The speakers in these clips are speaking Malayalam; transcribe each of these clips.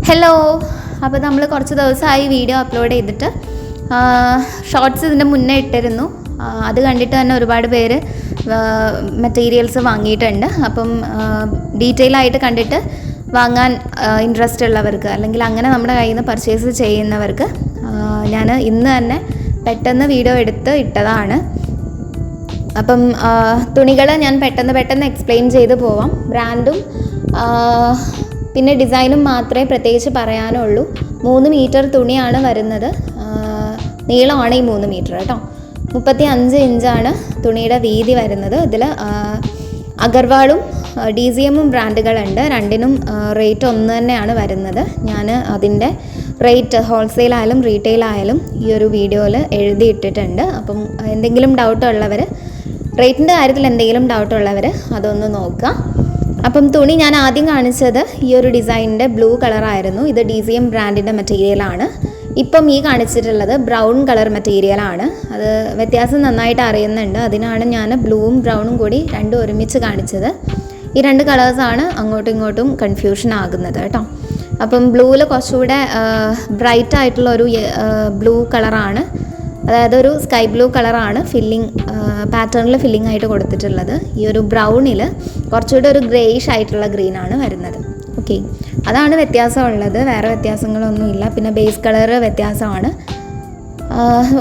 ഹലോ, അപ്പോൾ നമ്മൾ കുറച്ച് ദിവസമായി വീഡിയോ അപ്ലോഡ് ചെയ്തിട്ട് ഷോർട്സ് ഇതിൻ്റെ മുന്നേ ഇട്ടിരുന്നു. അത് കണ്ടിട്ട് തന്നെ ഒരുപാട് പേര് മെറ്റീരിയൽസ് വാങ്ങിയിട്ടുണ്ട്. അപ്പം ഡീറ്റെയിൽ ആയിട്ട് കണ്ടിട്ട് വാങ്ങാൻ ഇൻട്രസ്റ്റ് ഉള്ളവർക്ക് അല്ലെങ്കിൽ അങ്ങനെ നമ്മുടെ കയ്യിൽ നിന്ന് പർച്ചേസ് ചെയ്യുന്നവർക്ക് ഞാൻ ഇന്ന് തന്നെ പെട്ടെന്ന് വീഡിയോ എടുത്ത് ഇട്ടതാണ്. അപ്പം തുണികൾ ഞാൻ പെട്ടെന്ന് എക്സ്പ്ലെയിൻ ചെയ്ത് പോവാം. ബ്രാൻഡും പിന്നെ ഡിസൈനും മാത്രമേ പ്രത്യേകിച്ച് പറയാനുള്ളൂ. 3 മീറ്റർ തുണിയാണ് വരുന്നത്. നീളമാണ് ഈ 3 മീറ്റർ കേട്ടോ. 35 ഇഞ്ചാണ് തുണിയുടെ വീതി വരുന്നത്. ഇതിൽ അഗർവാളും DCMഉം ബ്രാൻഡുകളുണ്ട്. രണ്ടിനും റേറ്റ് ഒന്ന് തന്നെയാണ് വരുന്നത്. ഞാൻ അതിൻ്റെ റേറ്റ് ഹോൾസെയിൽ ആയാലും റീറ്റെയിൽ ആയാലും ഈ ഒരു വീഡിയോയിൽ എഴുതിയിട്ടിട്ടുണ്ട്. അപ്പം എന്തെങ്കിലും ഡൗട്ടുള്ളവർ, റേറ്റിൻ്റെ കാര്യത്തിൽ എന്തെങ്കിലും ഡൗട്ടുള്ളവർ അതൊന്ന് നോക്കുക. അപ്പം തുണി ഞാൻ ആദ്യം കാണിച്ചത് ഈ ഒരു ഡിസൈനിൻ്റെ ബ്ലൂ കളറായിരുന്നു. ഇത് DCM ബ്രാൻഡിൻ്റെ മെറ്റീരിയലാണ്. ഇപ്പം ഈ കാണിച്ചിട്ടുള്ളത് ബ്രൗൺ കളർ മെറ്റീരിയലാണ്. അത് വ്യത്യാസം നന്നായിട്ട് അറിയുന്നുണ്ട്. അതിനാണ് ഞാൻ ബ്ലൂവും ബ്രൗണും കൂടി രണ്ടും ഒരുമിച്ച് കാണിച്ചത്. ഈ 2 കളേഴ്സാണ് അങ്ങോട്ടും ഇങ്ങോട്ടും കൺഫ്യൂഷൻ ആകുന്നത് കേട്ടോ. അപ്പം ബ്ലൂവിൽ കുറച്ചുകൂടെ ബ്രൈറ്റ് ആയിട്ടുള്ളൊരു ബ്ലൂ കളറാണ്, അതായത് ഒരു സ്കൈ ബ്ലൂ കളറാണ് പാറ്റേണിൽ ഫില്ലിംഗ് ആയിട്ട് കൊടുത്തിട്ടുള്ളത്. ഈ ഒരു ബ്രൗണിൽ കുറച്ചുകൂടെ ഒരു ഗ്രേയിഷ് ആയിട്ടുള്ള ഗ്രീനാണ് വരുന്നത്. ഓക്കെ, അതാണ് വ്യത്യാസമുള്ളത്. വേറെ വ്യത്യാസങ്ങളൊന്നുമില്ല. പിന്നെ ബേസ് കളർ വ്യത്യാസമാണ്.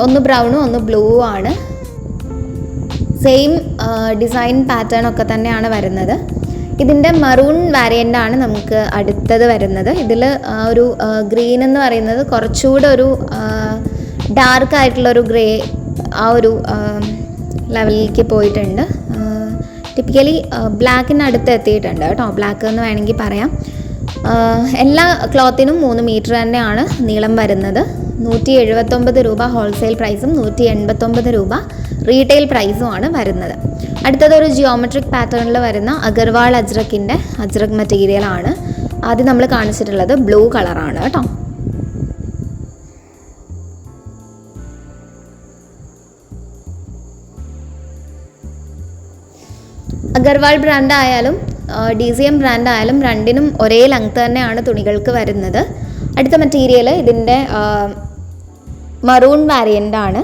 ഒന്ന് ബ്രൗണും ഒന്ന് ബ്ലൂവും ആണ്. സെയിം ഡിസൈൻ പാറ്റേൺ ഒക്കെ തന്നെയാണ് വരുന്നത്. ഇതിൻ്റെ മറൂൺ വാരിയൻ്റാണ് നമുക്ക് അടുത്തത് വരുന്നത്. ഇതിൽ ഒരു ഗ്രീൻ എന്ന് പറയുന്നത് കുറച്ചുകൂടെ ഒരു ഡാർക്ക് ആയിട്ടുള്ളൊരു ഗ്രേ ആ ഒരു ലെവലിലേക്ക് പോയിട്ടുണ്ട്. ടിപ്പിക്കലി ബ്ലാക്കിനടുത്ത് എത്തിയിട്ടുണ്ട് കേട്ടോ. ബ്ലാക്ക് എന്ന് വേണമെങ്കിൽ പറയാം. എല്ലാ ക്ലോത്തിനും 3 മീറ്റർ തന്നെയാണ് നീളം വരുന്നത്. 179 രൂപ ഹോൾസെയിൽ പ്രൈസും 189 രൂപ റീറ്റെയിൽ പ്രൈസുമാണ് വരുന്നത്. അടുത്തതൊരു ജിയോമെട്രിക് പാറ്റേണിൽ വരുന്ന അഗർവാൾ അജ്രക്കിൻ്റെ അജ്രക് മെറ്റീരിയലാണ്. ആദ്യം നമ്മൾ കാണിച്ചിട്ടുള്ളത് ബ്ലൂ കളറാണ് കേട്ടോ. അഗർവാൾ ബ്രാൻഡ് ആയാലും DCM ബ്രാൻഡ് ആയാലും രണ്ടിനും ഒരേ ലെങ്ത് തന്നെയാണ് തുണികൾക്ക് വരുന്നത്. അടുത്ത മെറ്റീരിയൽ ഇതിൻ്റെ മറൂൺ വാരിയൻ്റ് ആണ്.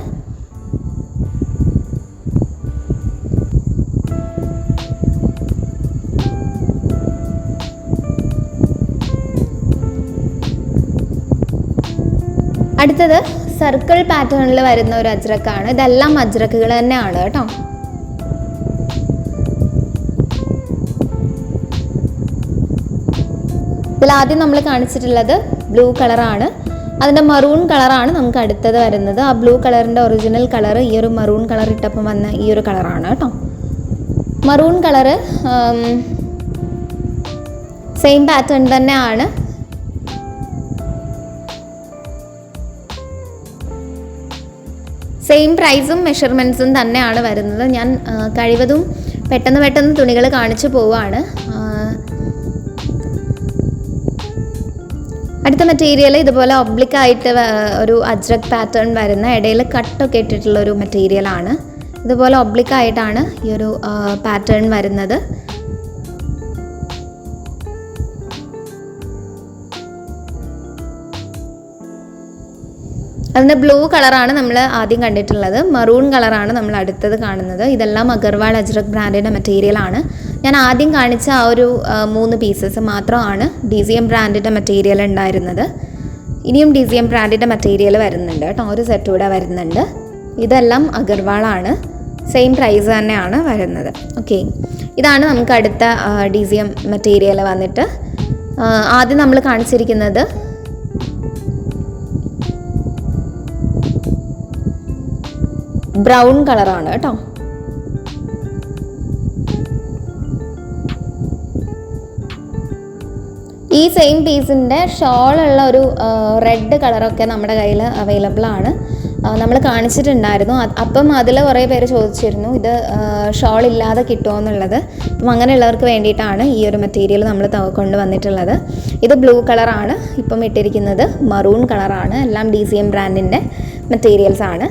അടുത്തത് സർക്കിൾ പാറ്റേണിൽ വരുന്ന ഒരു അജ്രക്കാണ്. ഇതെല്ലാം അജ്രക്കുകൾ തന്നെയാണ് കേട്ടോ. ഇതിലാദ്യം നമ്മൾ കാണിച്ചിട്ടുള്ളത് ബ്ലൂ കളറാണ്. അതിൻ്റെ മറൂൺ കളറാണ് നമുക്ക് അടുത്തത് വരുന്നത്. ആ ബ്ലൂ കളറിൻ്റെ ഒറിജിനൽ കളർ ഈ ഒരു മറൂൺ കളർ ഇട്ടപ്പം വന്ന ഈ ഒരു കളറാണ് കേട്ടോ. മറൂൺ കളറ് സെയിം പാറ്റേൺ തന്നെയാണ്. സെയിം പ്രൈസും മെഷർമെൻറ്റ്സും തന്നെയാണ് വരുന്നത്. ഞാൻ കഴിവതും പെട്ടെന്ന് തുണികൾ കാണിച്ചു പോവുകയാണ്. അടുത്ത മെറ്റീരിയൽ ഇതുപോലെ ഒബ്ലിക്കായിട്ട് ഒരു അജ്രക് പാറ്റേൺ വരുന്ന ഇടയിൽ കട്ടൊക്കെ ഇട്ടിട്ടുള്ളൊരു മെറ്റീരിയലാണ്. ഇതുപോലെ ഒബ്ലിക്കായിട്ടാണ് ഈ ഒരു പാറ്റേൺ വരുന്നത്. അതിൻ്റെ ബ്ലൂ കളറാണ് നമ്മൾ ആദ്യം കണ്ടിട്ടുള്ളത്. മറൂൺ കളറാണ് നമ്മൾ അടുത്തത് കാണുന്നത്. ഇതെല്ലാം അഗർവാൾ അജ്രക് ബ്രാൻഡിൻ്റെ മെറ്റീരിയലാണ്. ഞാൻ ആദ്യം കാണിച്ച ആ ഒരു 3 പീസസ് മാത്രമാണ് DCM ബ്രാൻഡിൻ്റെ മെറ്റീരിയൽ ഉണ്ടായിരുന്നത്. ഇനിയും DCM ബ്രാൻഡിൻ്റെ മെറ്റീരിയൽ വരുന്നുണ്ട് കേട്ടോ. ഒരു സെറ്റ് കൂടെ വരുന്നുണ്ട്. ഇതെല്ലാം അഗർവാളാണ്. സെയിം പ്രൈസ് തന്നെയാണ് വരുന്നത്. ഓക്കെ, ഇതാണ് നമുക്ക് അടുത്ത DCM മെറ്റീരിയൽ വന്നിട്ട്. ആദ്യം നമ്മൾ കാണിച്ചിരിക്കുന്നത് ബ്രൗൺ കളറാണ് കേട്ടോ. ഈ സെയിം പീസിൻ്റെ ഷോളുള്ള ഒരു റെഡ് കളറൊക്കെ നമ്മുടെ കയ്യിൽ അവൈലബിൾ ആണ്. നമ്മൾ കാണിച്ചിട്ടുണ്ടായിരുന്നു. അപ്പം അതിൽ കുറേ പേര് ചോദിച്ചിരുന്നു ഇത് ഷോൾ ഇല്ലാതെ കിട്ടുമോ എന്നുള്ളത്. അപ്പം അങ്ങനെയുള്ളവർക്ക് വേണ്ടിയിട്ടാണ് ഈ ഒരു മെറ്റീരിയൽ നമ്മൾ കൊണ്ടുവന്നിട്ടുള്ളത്. ഇത് ബ്ലൂ കളറാണ്. ഇപ്പം ഇട്ടിരിക്കുന്നത് മറൂൺ കളറാണ്. എല്ലാം DCM ബ്രാൻഡിൻ്റെ മെറ്റീരിയൽസ് ആണ്.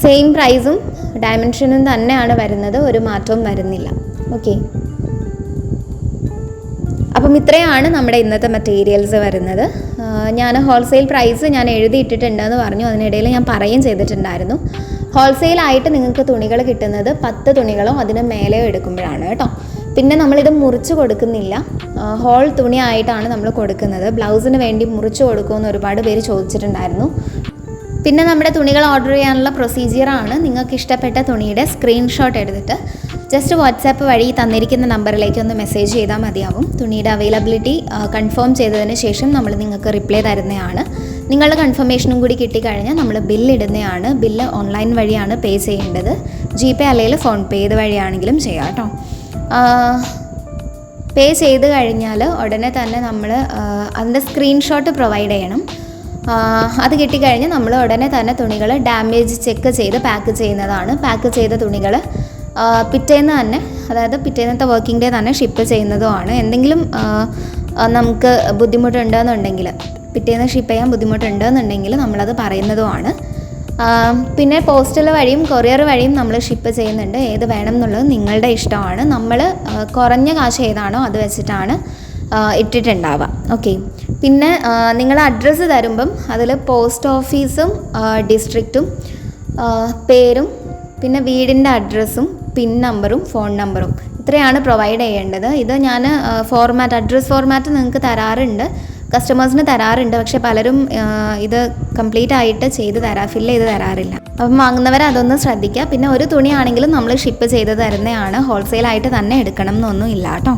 സെയിം പ്രൈസും ഡയമെൻഷനും തന്നെയാണ് വരുന്നത്. ഒരു മാറ്റവും വരുന്നില്ല. ഓക്കെ, അപ്പം അപ്പം ഇത്രയാണ് നമ്മുടെ ഇന്നത്തെ മെറ്റീരിയൽസ് വരുന്നത്. ഞാൻ ഹോൾസെയിൽ പ്രൈസ് ഞാൻ എഴുതിയിട്ടിട്ടുണ്ടെന്ന് പറഞ്ഞു, അതിനിടയിൽ ഞാൻ പറയുകയും ചെയ്തിട്ടുണ്ടായിരുന്നു. ഹോൾസെയിലായിട്ട് നിങ്ങൾക്ക് തുണികൾ കിട്ടുന്നത് 10 തുണികളോ അതിന് മേലെയോ എടുക്കുമ്പോഴാണ് കേട്ടോ. പിന്നെ നമ്മളിത് മുറിച്ച് കൊടുക്കുന്നില്ല, ഹോൾ തുണിയായിട്ടാണ് നമ്മൾ കൊടുക്കുന്നത്. ബ്ലൗസിന് വേണ്ടി മുറിച്ച് കൊടുക്കുമെന്ന് ഒരുപാട് പേര് ചോദിച്ചിട്ടുണ്ടായിരുന്നു. പിന്നെ നമ്മുടെ തുണികൾ ഓർഡർ ചെയ്യാനുള്ള പ്രൊസീജിയറാണ്, നിങ്ങൾക്ക് ഇഷ്ടപ്പെട്ട തുണിയുടെ സ്ക്രീൻഷോട്ട് എടുത്തിട്ട് ജസ്റ്റ് വാട്സാപ്പ് വഴി തന്നിരിക്കുന്ന നമ്പറിലേക്ക് ഒന്ന് മെസ്സേജ് ചെയ്താൽ മതിയാവും. തുണിയുടെ അവൈലബിലിറ്റി കൺഫേം ചെയ്തതിന് ശേഷം നമ്മൾ നിങ്ങൾക്ക് റിപ്ലൈ തരുന്നതാണ്. നിങ്ങളുടെ കൺഫർമേഷനും കൂടി കിട്ടിക്കഴിഞ്ഞാൽ നമ്മൾ ബില്ലിടുന്നതാണ്. ബില്ല് ഓൺലൈൻ വഴിയാണ് പേ ചെയ്യേണ്ടത്. GPay അല്ലെങ്കിൽ ഫോൺപേ ഏത് വഴിയാണെങ്കിലും ചെയ്യാം കേട്ടോ. പേ ചെയ്ത് കഴിഞ്ഞാൽ ഉടനെ തന്നെ നമ്മൾ അതിൻ്റെ സ്ക്രീൻഷോട്ട് പ്രൊവൈഡ് ചെയ്യണം. അത് കിട്ടിക്കഴിഞ്ഞ് നമ്മൾ ഉടനെ തന്നെ തുണികൾ ഡാമേജ് ചെക്ക് ചെയ്ത് പാക്ക് ചെയ്യുന്നതാണ്. പാക്ക് ചെയ്ത തുണികൾ പിറ്റേന്ന് തന്നെ, അതായത് പിറ്റേന്നത്തെ വർക്കിംഗ് ഡേ തന്നെ ഷിപ്പ് ചെയ്യുന്നതുമാണ്. എന്തെങ്കിലും നമുക്ക് ബുദ്ധിമുട്ടുണ്ടെന്നുണ്ടെങ്കിൽ, പിറ്റേന്ന് ഷിപ്പ് ചെയ്യാൻ ബുദ്ധിമുട്ടുണ്ടെന്നുണ്ടെങ്കിൽ നമ്മളത് പറയുന്നതുമാണ്. പിന്നെ പോസ്റ്റൽ വഴിയും കൊറിയർ വഴിയും നമ്മൾ ഷിപ്പ് ചെയ്യുന്നുണ്ട്. ഏത് വേണം എന്നുള്ളത് നിങ്ങളുടെ ഇഷ്ടമാണ്. നമ്മൾ കുറഞ്ഞ കാശ് ഏതാണോ അത് വെച്ചിട്ടാണ് ഇട്ടിട്ടുണ്ടാവുക. ഓക്കെ. പിന്നെ നിങ്ങൾ അഡ്രസ്സ് തരുമ്പം അതിൽ പോസ്റ്റ് ഓഫീസും ഡിസ്ട്രിക്റ്റും പേരും പിന്നെ വീടിൻ്റെ അഡ്രസ്സും പിൻ നമ്പറും ഫോൺ നമ്പറും ഇത്രയാണ് പ്രൊവൈഡ് ചെയ്യേണ്ടത്. ഇത് ഞാൻ അഡ്രസ് ഫോർമാറ്റ് നിങ്ങൾക്ക് തരാറുണ്ട്, കസ്റ്റമേഴ്സിന് തരാറുണ്ട്. പക്ഷേ പലരും ഇത് കംപ്ലീറ്റ് ആയിട്ട് ഫില്ല് ചെയ്ത് തരാറില്ല. അപ്പം വാങ്ങുന്നവർ അതൊന്ന് ശ്രദ്ധിക്കുക. പിന്നെ ഒരു തുണിയാണെങ്കിലും നമ്മൾ ഷിപ്പ് ചെയ്ത് തരുന്നതാണ്, ഹോൾസെയിലായിട്ട് തന്നെ എടുക്കണം എന്നൊന്നും ഇല്ല കേട്ടോ.